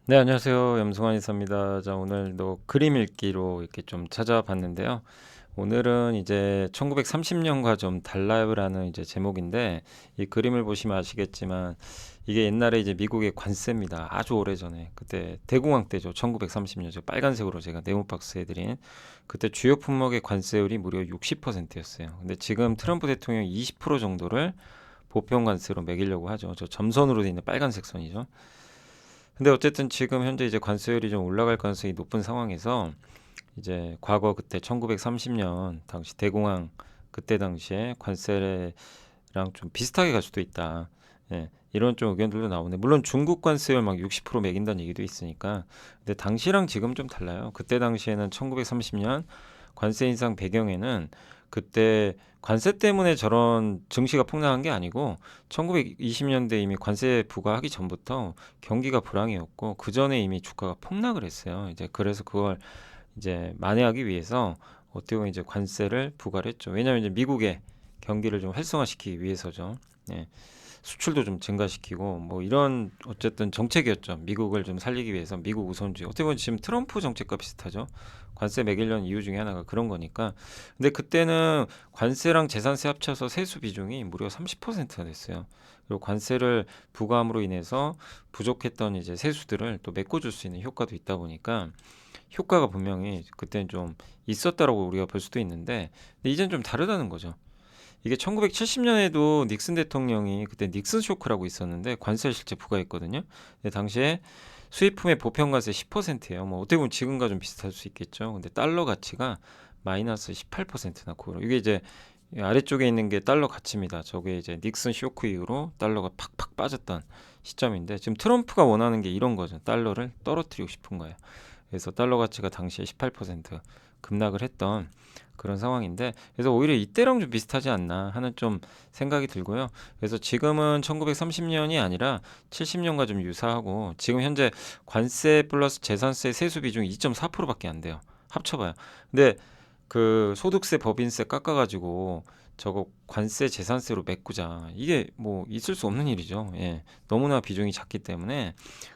네, 안녕하세요. 염승환 이사입니다. 자, 오늘도 그림 읽기로 이렇게 좀 찾아봤는데요. 오늘은 이제 1930년과 좀 달라요라는 이제 제목인데, 이 그림을 보시면 아시겠지만 이게 옛날에 이제 미국의 관세입니다. 아주 오래전에 그때 대공황 때죠. 1930년. 저 빨간색으로 제가 네모 박스 해드린 그때 주요 품목의 관세율이 무려 60%였어요. 근데 지금 트럼프 대통령이 20% 정도를 보편 관세로 매기려고 하죠. 저 점선으로 돼 있는 빨간색 선이죠. 근데 어쨌든 지금 현재 이제 관세율이 좀 올라갈 가능성이 높은 상황에서 이제 과거 그때 1930년 당시 대공황 그때 당시에 관세랑 좀 비슷하게 갈 수도 있다. 예, 이런 좀 의견들도 나오네. 물론 중국 관세율 막 60% 매긴다는 얘기도 있으니까. 근데 당시랑 지금 좀 달라요. 그때 당시에는 1930년 관세 인상 배경에는 그때 관세 때문에 저런 증시가 폭락한 게 아니고 1920년대 이미 관세 부과하기 전부터 경기가 불황이었고 그 전에 이미 주가가 폭락을 했어요. 이제 그래서 그걸 이제 만회하기 위해서 어떻게 보면 이제 관세를 부과를 했죠. 왜냐하면 이제 미국의 경기를 좀 활성화시키기 위해서죠. 예. 수출도 좀 증가시키고 뭐 이런 어쨌든 정책이었죠. 미국을 좀 살리기 위해서 미국 우선주의. 어떻게 보면 지금 트럼프 정책과 비슷하죠. 관세 매기려는 이유 중에 하나가 그런 거니까. 근데 그때는 관세랑 재산세 합쳐서 세수 비중이 무려 30%가 됐어요. 그리고 관세를 부과함으로 인해서 부족했던 이제 세수들을 또 메꿔줄 수 있는 효과도 있다 보니까 효과가 분명히 그때는 좀 있었다라고 우리가 볼 수도 있는데, 근데 이제는 좀 다르다는 거죠. 이게 1970년에도 닉슨 대통령이 그때 닉슨 쇼크라고 있었는데 관세를 실제 부과했거든요. 근데 당시에 수입품의 보편관세 10%예요. 뭐 어떻게 보면 지금과 좀 비슷할 수 있겠죠. 근데 달러 가치가 마이너스 18%나 고로 이게 이제 아래쪽에 있는 게 달러 가치입니다. 저게 이제 닉슨 쇼크 이후로 달러가 팍팍 빠졌던 시점인데 지금 트럼프가 원하는 게 이런 거죠. 달러를 떨어뜨리고 싶은 거예요. 그래서 달러 가치가 당시에 18% 급락을 했던 그런 상황인데 그래서 오히려 이때랑 좀 비슷하지 않나 하는 좀 생각이 들고요. 그래서 지금은 1930년이 아니라 70년과 좀 유사하고 지금 현재 관세 플러스 재산세 세수 비중이 2.4%밖에 안 돼요. 합쳐봐요. 근데 그 소득세 법인세 깎아가지고 저거 관세 재산세로 메꾸자 이게 뭐 있을 수 없는 일이죠. 예, 너무나 비중이 작기 때문에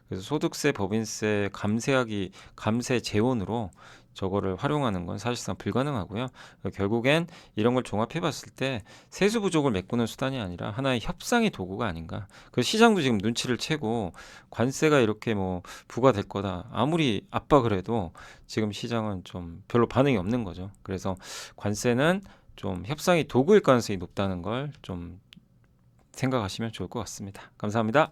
그래서 소득세 법인세 감세하기 감세 재원으로 저거를 활용하는 건 사실상 불가능하고요. 결국엔 이런 걸 종합해 봤을 때 세수 부족을 메꾸는 수단이 아니라 하나의 협상의 도구가 아닌가. 그 시장도 지금 눈치를 채고 관세가 이렇게 뭐 부과될 거다 아무리 압박을 해도 지금 시장은 좀 별로 반응이 없는 거죠. 그래서 관세는 좀 협상의 도구일 가능성이 높다는 걸 좀 생각하시면 좋을 것 같습니다. 감사합니다.